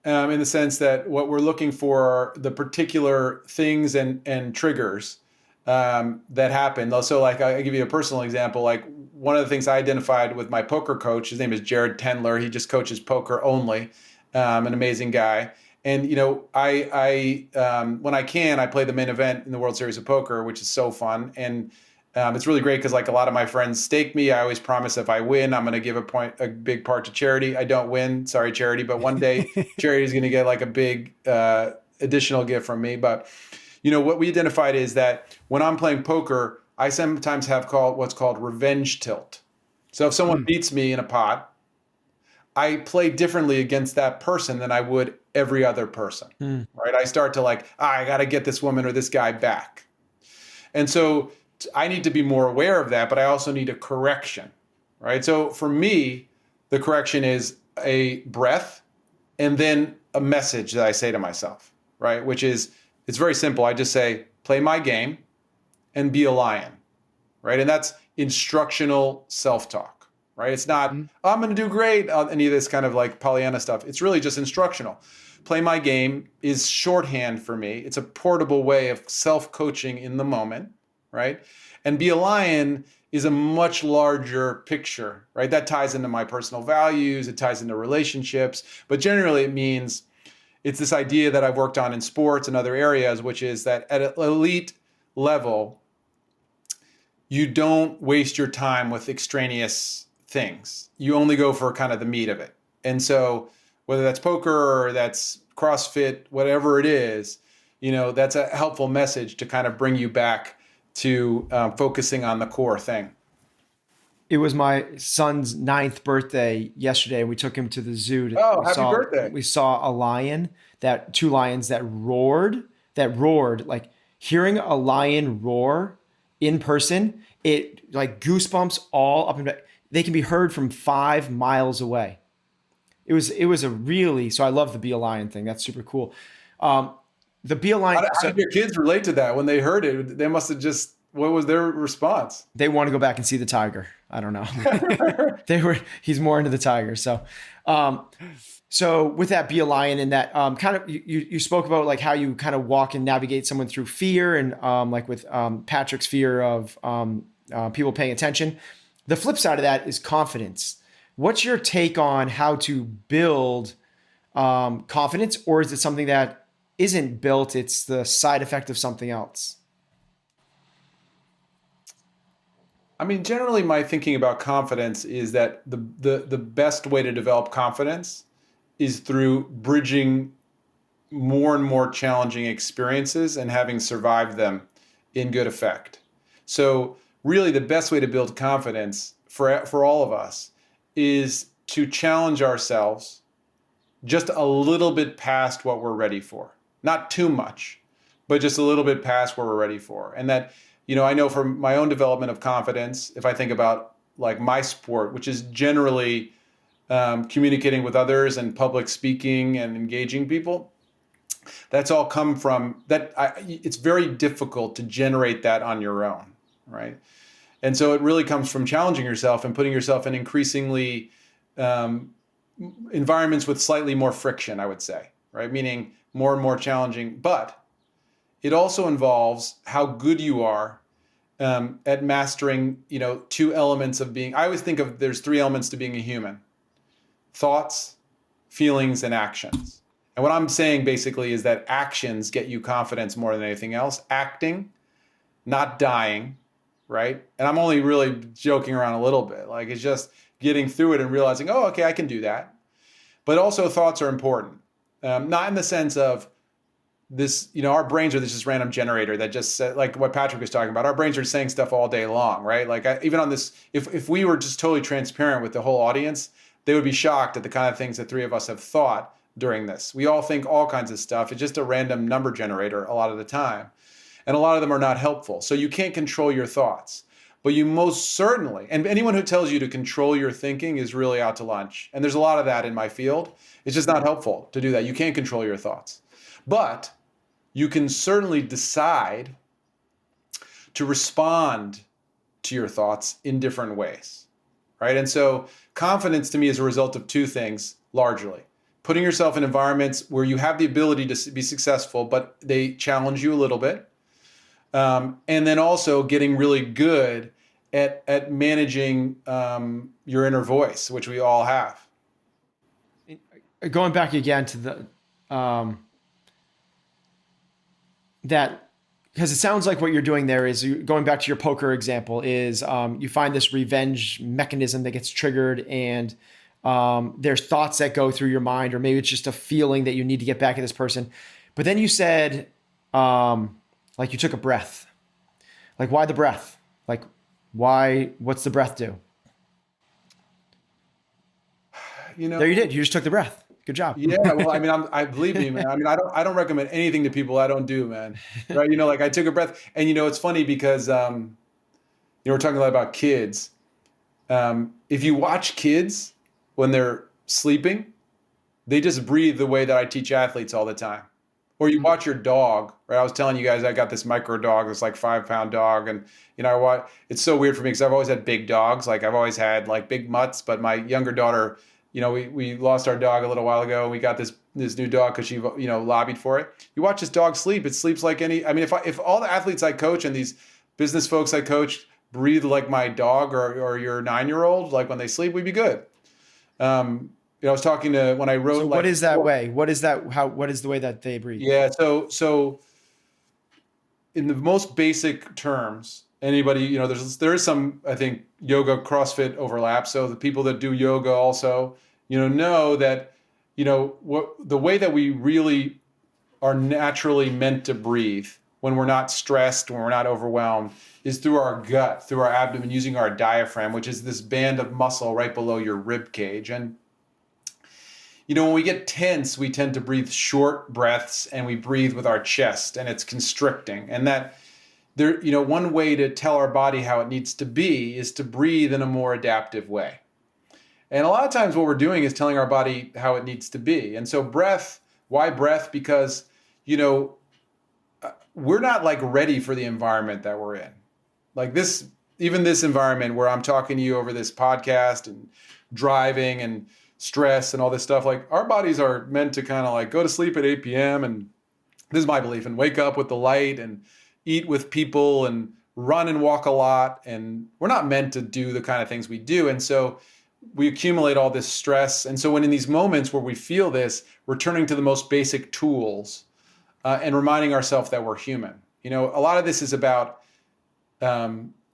[SPEAKER 1] In the sense that what we're looking for are the particular things and triggers that happen. So like I give you a personal example, like one of the things I identified with my poker coach, his name is Jared Tendler. He just coaches poker only, an amazing guy. And, I when I can, I play the main event in the World Series of Poker, which is so fun. And it's really great because like a lot of my friends stake me. I always promise if I win, I'm going to give a big part to charity. I don't win. Sorry, charity. But one day charity is going to get like a big additional gift from me. But, what we identified is that when I'm playing poker, I sometimes have what's called revenge tilt. So if someone beats me in a pot, I play differently against that person than I would every other person, right? I start to like, I got to get this woman or this guy back. And so I need to be more aware of that, but I also need a correction, right? So for me, the correction is a breath and then a message that I say to myself, right? Which is, it's very simple. I just say, play my game and be a lion, right? And that's instructional self-talk, right? It's not, oh, I'm going to do great, any of this kind of like Pollyanna stuff. It's really just instructional. Play my game is shorthand for me. It's a portable way of self-coaching in the moment. Right? And be a lion is a much larger picture, right? That ties into my personal values. It ties into relationships, but generally it means it's this idea that I've worked on in sports and other areas, which is that at an elite level, you don't waste your time with extraneous things. You only go for kind of the meat of it. And so whether that's poker or that's CrossFit, whatever it is, that's a helpful message to kind of bring you back to focusing on the core thing.
[SPEAKER 3] It was my son's 9th birthday yesterday. We took him to the zoo.
[SPEAKER 1] Happy birthday.
[SPEAKER 3] We saw two lions that roared, like hearing a lion roar in person. It like goosebumps all up and back. They can be heard from 5 miles away. It was so I love the be a lion thing. That's super cool. The be a lion.
[SPEAKER 1] How did your kids relate to that when they heard it? They must have just What was their response?
[SPEAKER 3] They want to go back and see the tiger. I don't know. He's more into the tiger. So, so with that, be a lion, and that kind of you spoke about like how you kind of walk and navigate someone through fear, and like with Patrick's fear of people paying attention. The flip side of that is confidence. What's your take on how to build confidence, or is it something that isn't built? It's the side effect of something else.
[SPEAKER 1] I mean, generally, my thinking about confidence is that the best way to develop confidence is through bridging more and more challenging experiences and having survived them in good effect. So really the best way to build confidence for all of us is to challenge ourselves just a little bit past what we're ready for. Not too much, but just a little bit past what we're ready for. And that, I know from my own development of confidence, if I think about like my sport, which is generally communicating with others and public speaking and engaging people, that's all come from that. It's very difficult to generate that on your own, right? And so it really comes from challenging yourself and putting yourself in increasingly environments with slightly more friction, I would say, right? Meaning more and more challenging, but it also involves how good you are at mastering, two elements of being. I always think of there's three elements to being a human: thoughts, feelings, and actions. And what I'm saying basically is that actions get you confidence more than anything else. Acting, not dying, right? And I'm only really joking around a little bit. Like it's just getting through it and realizing, oh, okay, I can do that. But also thoughts are important. Not in the sense of this, our brains are this random generator that just said, like what Patrick was talking about, our brains are saying stuff all day long, right? Like even on this, if we were just totally transparent with the whole audience, they would be shocked at the kind of things that three of us have thought during this. We all think all kinds of stuff. It's just a random number generator a lot of the time. And a lot of them are not helpful. So you can't control your thoughts. But you most certainly, and anyone who tells you to control your thinking is really out to lunch. And there's a lot of that in my field. It's just not helpful to do that. You can't control your thoughts. But you can certainly decide to respond to your thoughts in different ways, right? And so confidence to me is a result of two things, largely. Putting yourself in environments where you have the ability to be successful, but they challenge you a little bit. And then also getting really good at managing your inner voice, which we all have.
[SPEAKER 3] Going back again to the that, because it sounds like what you're doing there is going back to your poker example is you find this revenge mechanism that gets triggered, and there's thoughts that go through your mind, or maybe it's just a feeling that you need to get back at this person. But then you said, like you took a breath. Like, why the breath? Like, what's the breath do? There you did. You just took the breath. Good job.
[SPEAKER 1] Yeah. Well, I mean, I believe me, man. I mean, I don't recommend anything to people I don't do, man. Right. Like I took a breath, and it's funny because, we're talking a lot about kids. If you watch kids when they're sleeping, they just breathe the way that I teach athletes all the time. Or you watch your dog, right? I was telling you guys, I got this micro dog, this like 5-pound dog. And, it's so weird for me because I've always had big dogs. Like I've always had like big mutts, but my younger daughter, we lost our dog a little while ago. And we got this new dog because she, lobbied for it. You watch this dog sleep. It sleeps like if all the athletes I coach and these business folks I coach breathe like my dog or your 9-year-old, like when they sleep, we'd be good. I was talking to when I wrote.
[SPEAKER 3] So what is that way? What is that? What is the way that they breathe?
[SPEAKER 1] Yeah. So in the most basic terms, anybody, there is some, I think, yoga, CrossFit overlap. So the people that do yoga also, know that, the way that we really are naturally meant to breathe when we're not stressed, when we're not overwhelmed, is through our gut, through our abdomen, using our diaphragm, which is this band of muscle right below your rib cage. And when we get tense, we tend to breathe short breaths, and we breathe with our chest, and it's constricting. And that one way to tell our body how it needs to be is to breathe in a more adaptive way. And a lot of times what we're doing is telling our body how it needs to be. And so breath, why breath? Because, we're not like ready for the environment that we're in. Like this, even this environment where I'm talking to you over this podcast and driving and stress and all this stuff, like our bodies are meant to kind of like go to sleep at 8 p.m. and this is my belief, and wake up with the light and eat with people and run and walk a lot. And we're not meant to do the kind of things we do. And so we accumulate all this stress. And so when in these moments where we feel this, we're turning to the most basic tools and reminding ourselves that we're human. You know, a lot of this is about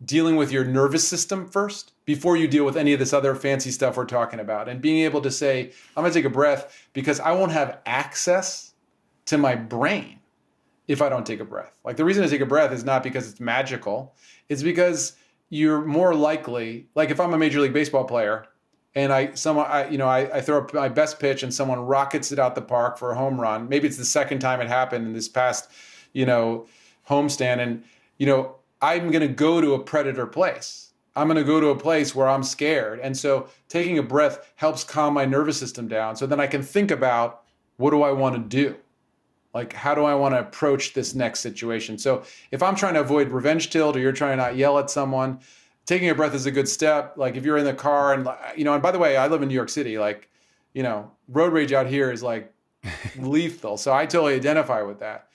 [SPEAKER 1] dealing with your nervous system first before you deal with any of this other fancy stuff we're talking about, and being able to say, I'm going to take a breath because I won't have access to my brain if I don't take a breath. Like the reason I take a breath is not because it's magical. It's because you're more likely, like if I'm a Major League Baseball player and I throw up my best pitch and someone rockets it out the park for a home run. Maybe it's the second time it happened in this past, homestand. And, I'm going to go to a predator place. I'm going to go to a place where I'm scared. And so taking a breath helps calm my nervous system down. So then I can think about, what do I want to do? Like, how do I want to approach this next situation? So if I'm trying to avoid revenge tilt, or you're trying to not yell at someone, taking a breath is a good step. Like if you're in the car and, and by the way, I live in New York City, like, road rage out here is like lethal. So I totally identify with that.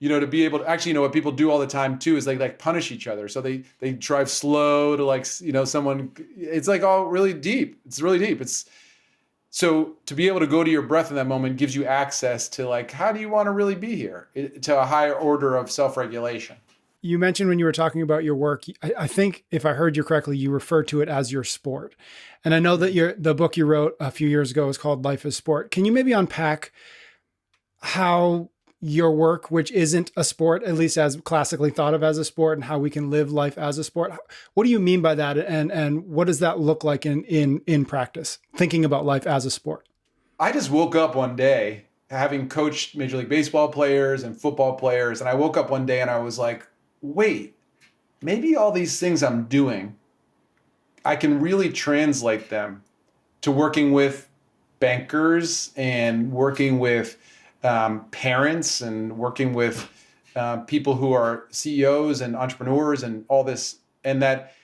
[SPEAKER 1] To be able to actually, what people do all the time too is like punish each other. So they drive slow to someone, it's like all really deep. It's really deep. So to be able to go to your breath in that moment gives you access to like, how do you want to really be here, to a higher order of self-regulation.
[SPEAKER 2] You mentioned when you were talking about your work, I think if I heard you correctly, you referred to it as your sport. And I know that the book you wrote a few years ago is called Life is Sport. Can you maybe unpack how your work, which isn't a sport, at least as classically thought of as a sport, and how we can live life as a sport? What do you mean by that? And what does that look like in practice, thinking about life as a sport?
[SPEAKER 1] I just woke up one day having coached Major League Baseball players and football players. And I woke up one day and I was like, wait, maybe all these things I'm doing, I can really translate them to working with bankers and working with parents and working with people who are CEOs and entrepreneurs and all this. And that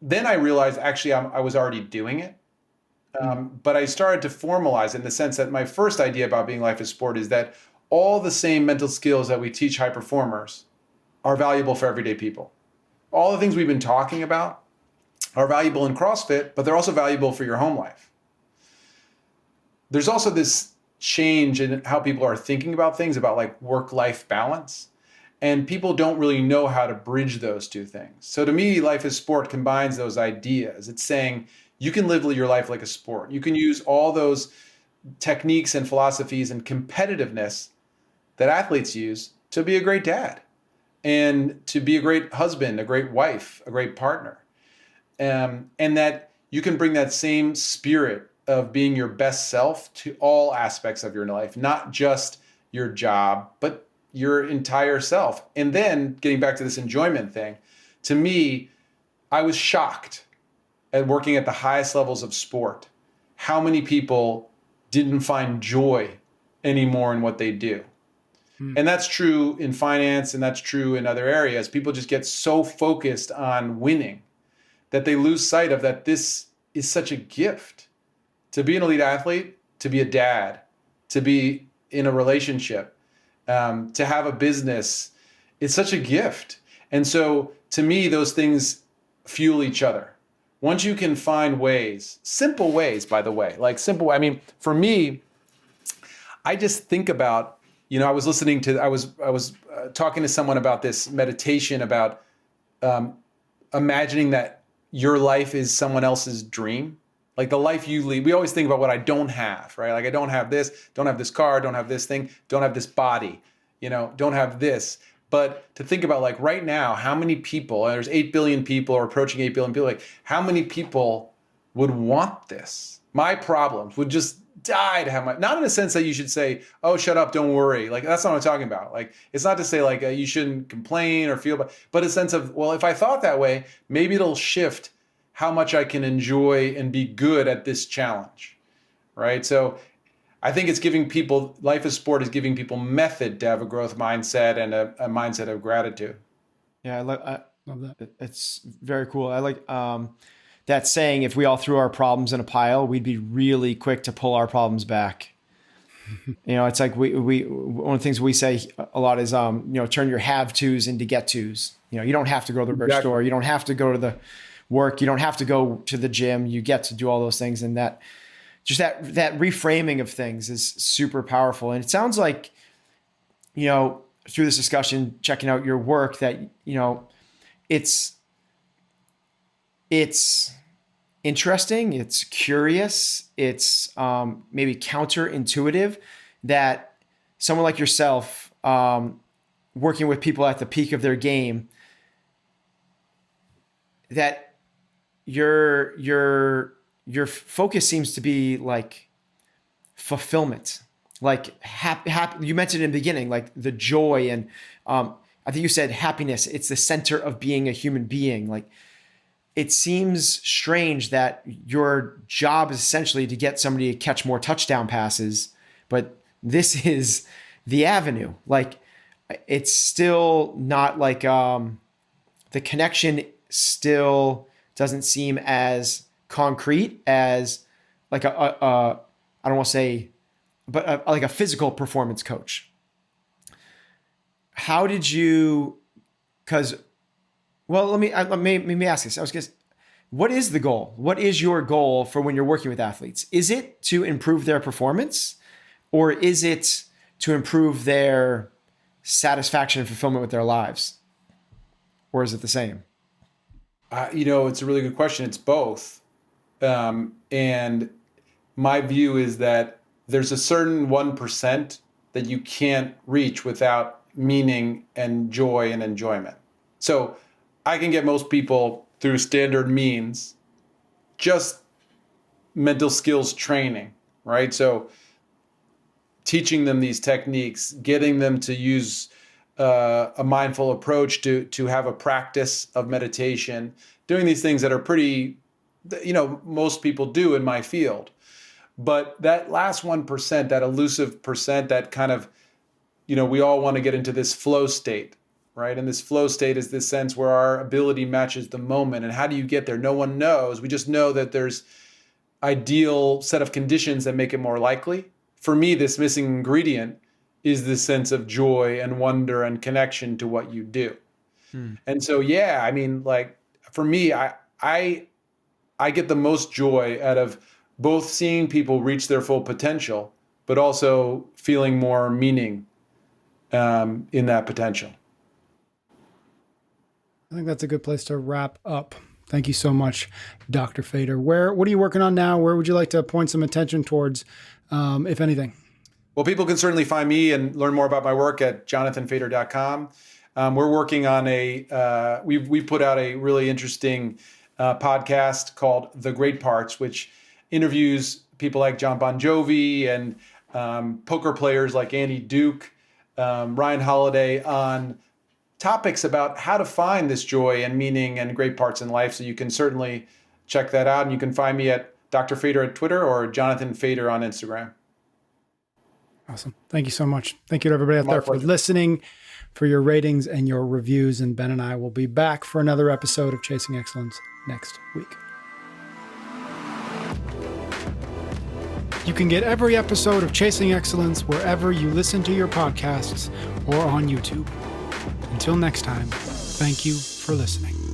[SPEAKER 1] then I realized actually I was already doing it. But I started to formalize in the sense that my first idea about being life is sport is that all the same mental skills that we teach high performers are valuable for everyday people. All the things we've been talking about are valuable in CrossFit, but they're also valuable for your home life. There's also this change in how people are thinking about things, about like work-life balance. And people don't really know how to bridge those two things. So to me, life is sport combines those ideas. It's saying you can live your life like a sport. You can use all those techniques and philosophies and competitiveness that athletes use to be a great dad and to be a great husband, a great wife, a great partner. And that you can bring that same spirit of being your best self to all aspects of your life, not just your job, but your entire self. And then getting back to this enjoyment thing, to me, I was shocked at working at the highest levels of sport, how many people didn't find joy anymore in what they do. And that's true in finance, and that's true in other areas. People just get so focused on winning that they lose sight of that this is such a gift. To be an elite athlete, to be a dad, to be in a relationship, to have a business, it's such a gift. And so to me, those things fuel each other. Once you can find ways, simple ways, by the way, for me, I just think about, I was talking to someone about this meditation about imagining that your life is someone else's dream. Like the life you lead, we always think about what I don't have, right? Like I don't have this car, don't have this thing, don't have this body, don't have this. But to think about like right now, how many people, and there's 8 billion people or approaching 8 billion people, like how many people would want this? My problems would just die to have not in a sense that you should say, oh, shut up, don't worry. Like that's not what I'm talking about. Like it's not to say like you shouldn't complain or feel, but a sense of, well, if I thought that way, maybe it'll shift how much I can enjoy and be good at this challenge, right? So I think it's giving people, life as sport is giving people method to have a growth mindset and a mindset of gratitude.
[SPEAKER 3] Yeah,
[SPEAKER 2] love that.
[SPEAKER 3] It's very cool. I like that saying, if we all threw our problems in a pile, we'd be really quick to pull our problems back. It's like we one of the things we say a lot is turn your have tos into get tos. You don't have to go to the grocery store, you don't have to go to the work, you don't have to go to the gym, you get to do all those things. And that reframing of things is super powerful. And it sounds like, through this discussion, checking out your work, that it's interesting, it's curious, it's maybe counterintuitive that someone like yourself, working with people at the peak of their game, that your focus seems to be like fulfillment, like happy. You mentioned in the beginning, like the joy, and I think you said happiness. It's the center of being a human being. Like, it seems strange that your job is essentially to get somebody to catch more touchdown passes, but this is the avenue. Like, it's still not like the connection still doesn't seem as concrete as like I don't want to say, but like a physical performance coach. How did you? Let me ask this. What is the goal? What is your goal for when you're working with athletes? Is it to improve their performance, or is it to improve their satisfaction and fulfillment with their lives? Or is it the same?
[SPEAKER 1] It's a really good question. It's both. And my view is that there's a certain 1% that you can't reach without meaning and joy and enjoyment. So I can get most people through standard means, just mental skills training, right? So teaching them these techniques, getting them to use a mindful approach to have a practice of meditation, doing these things that are pretty, most people do in my field. But that last 1%, that elusive percent, that kind of, we all want to get into this flow state, right? And this flow state is this sense where our ability matches the moment. And how do you get there? No one knows. We just know that there's ideal set of conditions that make it more likely. For me, this missing ingredient is this sense of joy and wonder and connection to what you do. And so, for me, I get the most joy out of both seeing people reach their full potential, but also feeling more meaning in that potential.
[SPEAKER 2] I think that's a good place to wrap up. Thank you so much, Dr. Fader. What are you working on now? Where would you like to point some attention towards, if anything?
[SPEAKER 1] Well, people can certainly find me and learn more about my work at jonathanfader.com. We're working on we put out a really interesting podcast called The Great Parts, which interviews people like John Bon Jovi and poker players like Andy Duke, Ryan Holiday, on topics about how to find this joy and meaning and great parts in life. So you can certainly check that out. And you can find me at Dr. Fader at Twitter or Jonathan Fader on Instagram.
[SPEAKER 2] Awesome. Thank you so much. Thank you to everybody out there for listening, for your ratings and your reviews. And Ben and I will be back for another episode of Chasing Excellence next week. You can get every episode of Chasing Excellence wherever you listen to your podcasts or on YouTube. Until next time, thank you for listening.